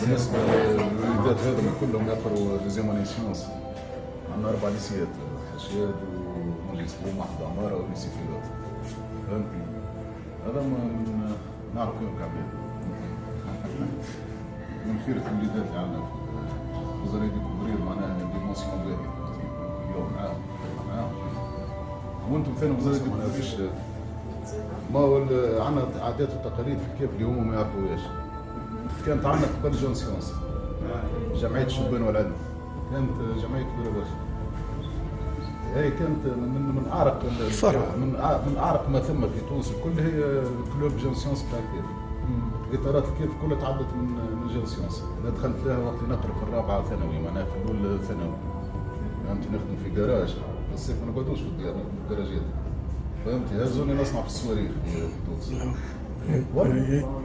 بالنسبه للوليدات هذوما كلهم يقروا دوزيام اني سيونس. عندنا 4 ليسيات، حشاد ومجلس بوم واحد عماره وليسي فيلات. فهمتني؟ هذا ما نعرف فيهم كعباد. من خيرة الوليدات اللي عندنا في وزارة ديكوفرير معناها ديمونسيون باهية كل يوم معاهم. وانتم فين وزارة ديكوفرير؟ ما هو عندنا عادات وتقاليد كيف اللي هما ما يعرفوهاش. كانت عندنا قبل جون سيونس جمعية الشبان والعلم، كانت جمعية كبيرة برشا. هي كانت من اعرق من اعرق ما ثم في تونس الكل هي كلوب جون سيونس بتاع كيف. اطارات الكيف كلها تعدت من جون سيونس. انا دخلت لها وقت نقرا في الرابعه ثانوي معناها في الاول ثانوي. فهمتي نخدم في جراج، في الصيف ما نقعدوش في الديار في الجراجات. فهمتي هزوني نصنع في الصواريخ في تونس.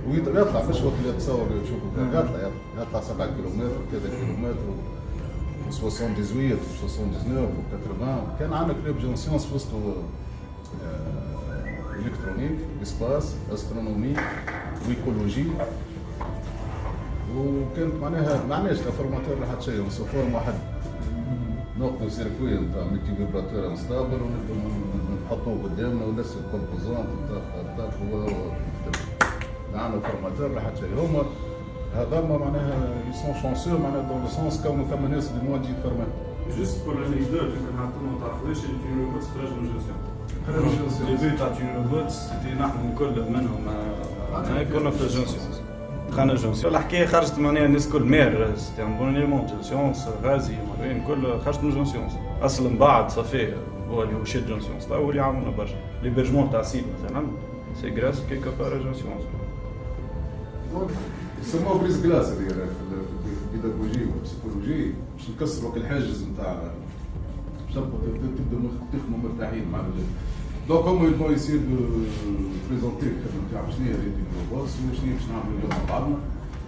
ويطلع مش وقت اللي تصور يشوفوا يطلع 7 كيلومتر كذا كيلومتر و 78 و 79 و 80. كان عندنا كلوب جون سيونس في وسطه الكترونيك، اسباس، استرونومي وايكولوجي. وكانت معناها معناش لا فورماتور لا حتى شيء، بس فورم واحد ناخذ سيركوي نتاع ميتي فيبراتور انستابل ونبداو نحطوه قدامنا ونفس الكومبوزونت نتاع عندنا فورماتور لا حتى شيء. هما هذا معناها ils sont chanceux معناها دون لو سونس كونوا ثم ناس اللي موان تجي تفرمات. Juste pour l'anecdote, quand on a travaillé chez Tunirobot, خرج من جونسيون. الديبي تاع Tunirobot سيتي نحن الكل منهم كنا في جونسيون. دخلنا جونسيون. الحكاية خرجت معناها الناس الكل مير سيتي ان بون اليمون جونسيون غازي مارين كل خرجت من جونسيون. أصلا من بعد صافي هو اللي هو شاد جونسيون. هو اللي عاوننا برشا. ليبرجمون تاع سيد مثلا سي غراس كيكا بار جونسيون. يسموه بريز كلاس هذه في البيداغوجي والبسيكولوجي باش نكسروا الحاجز نتاع باش تبداو تخدموا مرتاحين مع الولاد. دونك هما يبغوا يصير بريزونتي الخدمه نتاعهم شنو هي ريدي شنو باش نعملوا اليوم مع بعضنا.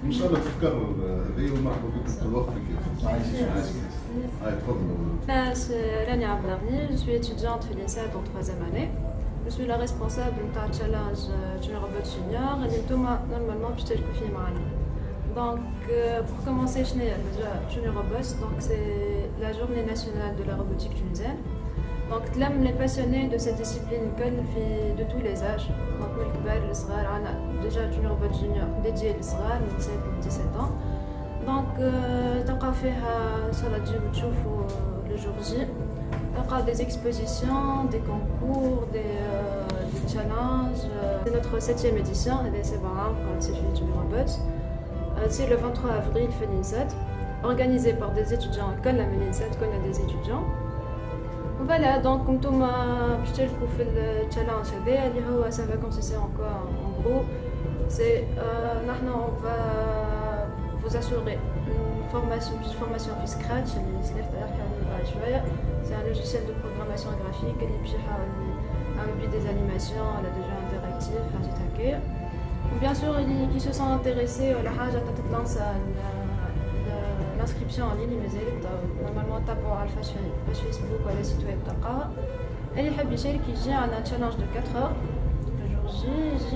ان شاء الله تتكرر هذه ومرحبا بكم في الوقت كيف. هاي تفضلوا. Je Rania Ablarni, je suis étudiante في l'INSEAD en 3e année. Je suis la responsable de challenge Tunirobot Junior et Thomas normalement je t'ai confié معنا. Donc pour commencer je n'ai déjà Tunirobot, donc c'est la journée nationale de la robotique tunisienne. Donc les passionnés de cette discipline de tous les âges. Donc من الكبار للصغار عندنا déjà Tunirobot Junior dédié للصغار من 7 à 17 ans. Donc تلقاو فيها ان شاء الله تجيو تشوفوا le jour J. On a des expositions, des concours, des challenges. C'est notre 7e édition, c'est marrant quand c'est fini Tunirobot. C'est le 23 avril, fait l'INSEAD, organisé par des étudiants, comme la l'INSEAD, qu'on a des étudiants. Voilà, donc comme tout le monde fait le challenge, ça va consister en quoi en gros. C'est on va vous assurer une formation في Scratch, c'est un logiciel de programmation graphique avec des animations, des jeux interactifs, ou bien sûr qui se sont intéressés à la حاجة تتلانس l'inscription en ligne مازالت normalement تابعوا على الفاش فيسبوك ولا سيت ويب تلقاها. اللي يحب يشارك يجي عندنا تشالنج de 4 heures le jour J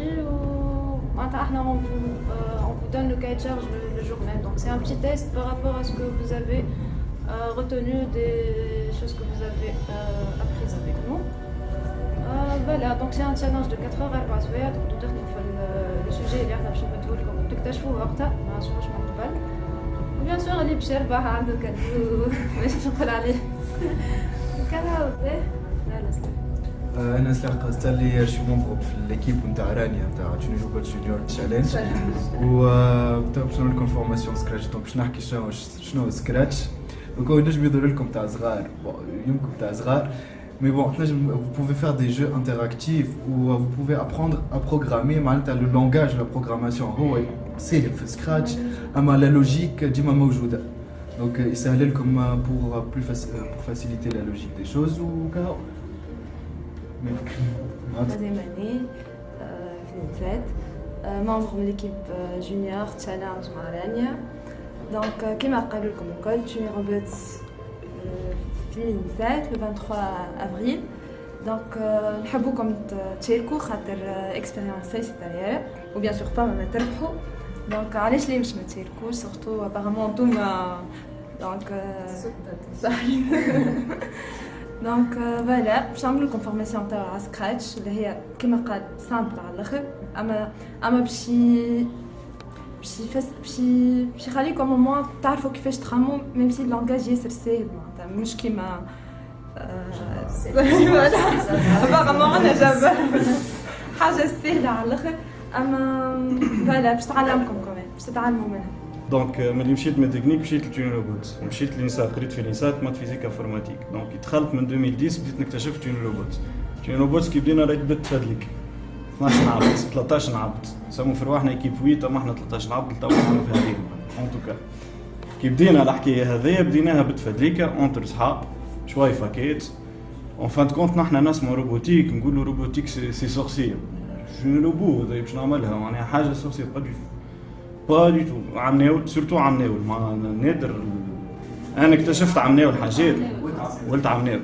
on vous donne le cahier de charge le jour même. Donc c'est un petit test par rapport à ce que vous avez retenu des choses que vous avez apprises avec nous. Voilà, donc c'est un challenge de 4 heures à 4 سوايع تقدروا تخدموا le sujet اللي احنا باش نبدلوا لكم تكتشفوه وقتها ما نشوفوش من قبل. وبيان سور اللي باش يربح عنده كادو باش نقول عليه كذا وزاه. انا سلاح قصدي شو ممبر في ليكيب نتاع رانيا نتاع Tunirobot جونيور تشالنج باش نعمل لكم فورماسيون سكراتش. دونك باش نحكي شنو سكراتش. دونك هو نجم يظهر لكم تاع صغار يمكن تاع صغار mais bon vous pouvez faire des jeux interactifs où vous pouvez apprendre à programmer معناتها le langage la programmation هو سهل في سكراتش اما la logique ديما موجوده. donc يسهل لكم pour faciliter la logique des choses وكذا. Troisième année, في membre de l'équipe junior challenge مع رانيا. Donc كما قالوا لكم الكل Tunirobot في الإنسات le 23 avril. Donc نحبوكم تشاركوا خاطر expérience سي تاعي ou bien sûr pas ما تربحوا. دونك علاش ليه باش ما تشاركوش سورتو ابارامون نتوما دونك صحيح دونك فوالا باش نعملوا لكم فورماسيون تاع على سكراتش اللي هي كما قال سامبل على الاخر اما باش يخليكم au moins تعرفوا كيفاش تخمموا ميم سي اللونغاج ياسر ساهل معناتها مش كيما ابارامون انا جاب حاجه سهله على الاخر اما فوالا باش تعلمكم كمان باش تتعلموا منها. دونك ملي مشيت من تكنيك مشيت لتوني روبوت مشيت لينسا قريت في لينسا مات فيزيك انفورماتيك دونك دخلت من 2010 بديت نكتشف توني روبوت. توني روبوت كي بدينا راهي بدات تفادلك 12 عبد 13 عبد سمو في رواحنا ايكيب 8 اما احنا 13 عبد تو نعرفوا في هذه ان توكا كي بدينا الحكايه هذيا بديناها بتفادليكا اونتر صحاب شوي فاكيت اون فان كونت نحنا نسمعوا روبوتيك نقولوا روبوتيك سي سورسير شنو روبو هذا باش نعملها معناها حاجه سورسير با دي تو عمناول سورتو عمناول ما نادر انا اكتشفت عمناول حاجات ولت عمناول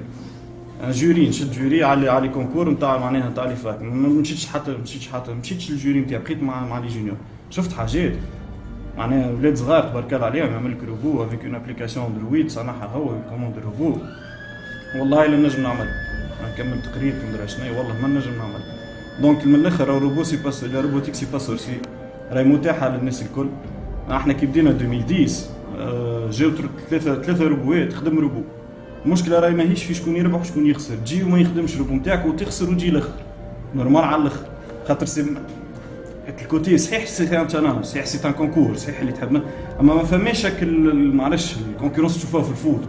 جوري نشد جوري على كونكور نتاع معناها نتاع لي فاك ما مشيتش للجوري نتاعي بقيت مع لي جونيور شفت حاجات معناها ولاد صغار تبارك الله عليهم يعمل لك روبو افيك اون ابليكاسيون درويد صنعها هو كوموند روبو والله لا نجم نعمل نكمل تقرير كندرا شنو والله ما نجم نعمل دونك من الاخر روبو سي باس لا روبوتيك سي با سورسي راهي متاحه للناس الكل. احنا كي بدينا 2010 جاو ثلاثه روبوات تخدم روبو المشكله راهي ماهيش في شكون يربح وشكون يخسر تجي وما يخدمش الروبو نتاعك وتخسر وتجي الاخر نورمال على الاخر خاطر سي الكوتي صحيح سي ان تشالنج صحيح سي ان كونكور صحيح اللي تحب اما ما فماش هاك معلش الكونكورونس تشوفوها في الفوت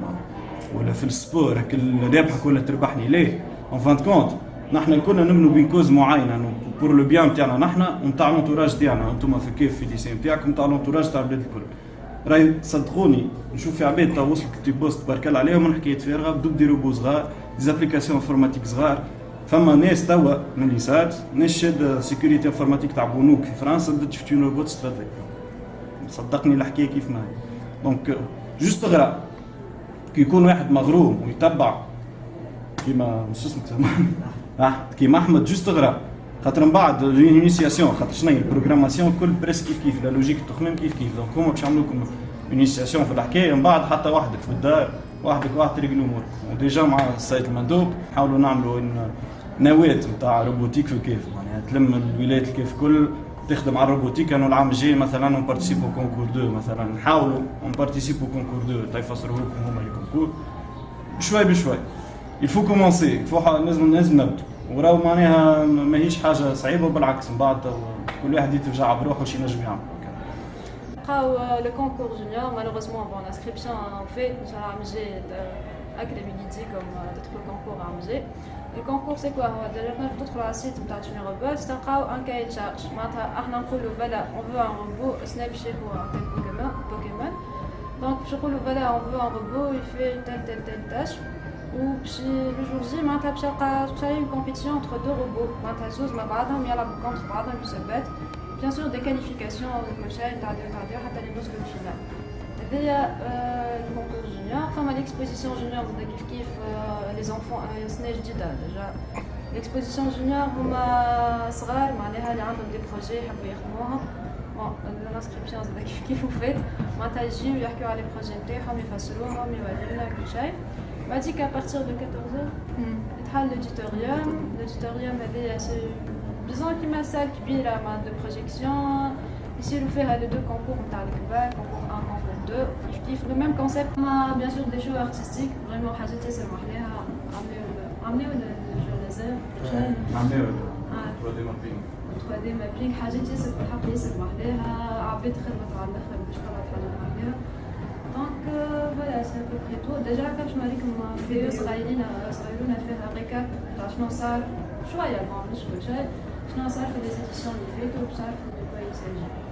ولا في السبور هاك الرابحه كلها تربحني ليه اون فان كونت نحن كنا نمنوا بين كوز معينه بور لو بيان تاعنا نحن ونتاع لونتوراج تاعنا انتم في كيف في ديسين تاعكم نتاع لونتوراج تاع البلاد الكل راهي صدقوني نشوف في عباد تا وصلت تي بوست تبارك الله عليهم من حكايه فارغه بدو دي روبو صغار ديزابليكاسيون انفورماتيك صغار فما ناس توا من اللي صارت ناس شاد سيكوريتي انفورماتيك تاع بنوك في فرنسا بدات تشوف تون روبوت تستفاد صدقني الحكايه كيف ما هي دونك جوست غرا كي يكون واحد مغروم ويتبع كيما مش اسمك كيما احمد جوست غرا خاطر من بعد لينيسياسيون خاطر شنو هي البروغراماسيون كل بريس كيف لا لوجيك التخمام كيف دونك هما باش يعملوا لكم لينيسياسيون في الحكايه من بعد حتى وحدك في الدار وحدك تريقل امورك وديجا مع السيد المندوب نحاولوا نعملوا نواه نتاع روبوتيك في الكيف معناها تلم الولايات الكيف كل تخدم على الروبوتيك انه العام الجاي مثلا نبارتيسيبو كونكور 2 مثلا نحاولوا نبارتيسيبو كونكور 2 تيفسروه لكم هما لي كونكور بشوي بشوي الفو كومونسي لازم نبدو وراو معناها ماهيش حاجه صعيبه بالعكس من بعد كل واحد يتفجع بروحه شي نجم يعمل. Le concours junior, malheureusement, bon, l'inscription en fait, j'ai à Amgé accrédité comme d'autres concours à Amgé. Le concours c'est quoi? D'ailleurs, on trouve le site de Tune Robot, c'est un cahier de charge. Maintenant, on veut un robot, Snapchat ou un Pokémon. Donc, je crois voilà, on veut un robot, il fait telle tâche. Ou le jour J, il y a une compétition entre deux robots. Il y a la contre بعضهم يثبت. Bien sûr, des qualifications de coaching, حتى لنوصلوا للفينال. هذايا الكونكور جونيور، فما l'exposition junior كيف les enfants سنة جديدة ديجا. l'exposition junior هما صغار معناها اللي عندهم دي بروجي يحبوا يخدموهم. بون الانسكريبسيون زاد كيف وفات معناتها يجيو يحكيو على لي بروجي نتاعهم يفسروهم يوريونا كل شيء. بعديك à partir de 14h يتحل l'auditorium هذايا سي disons كيما سال كبيرة مع دو بروجيكسيون يصيروا فيها لي دو كونكور نتاع الكبار كونكور 1 كونكور 2 كيف لو ميم كونسيبت ما بيان سور دي شو ارتستيك فريمون حاجات ياسر محلاها عملوا الجو لازم عملوا 3D مابينغ 3D مابينغ حاجات ياسر بالحق ياسر محلاها عباد خدمت على الاخر باش طلعت حاجة محلاها دونك فوالا سي ابو بري تو ديجا كاش نوريكم فيديو صغيرين فيها ريكاب تاع شنو صار شوية مش كل شيء شنو صار في لي زيديسيون اللي فاتوا وش تعرفوا de quoi il s'agit.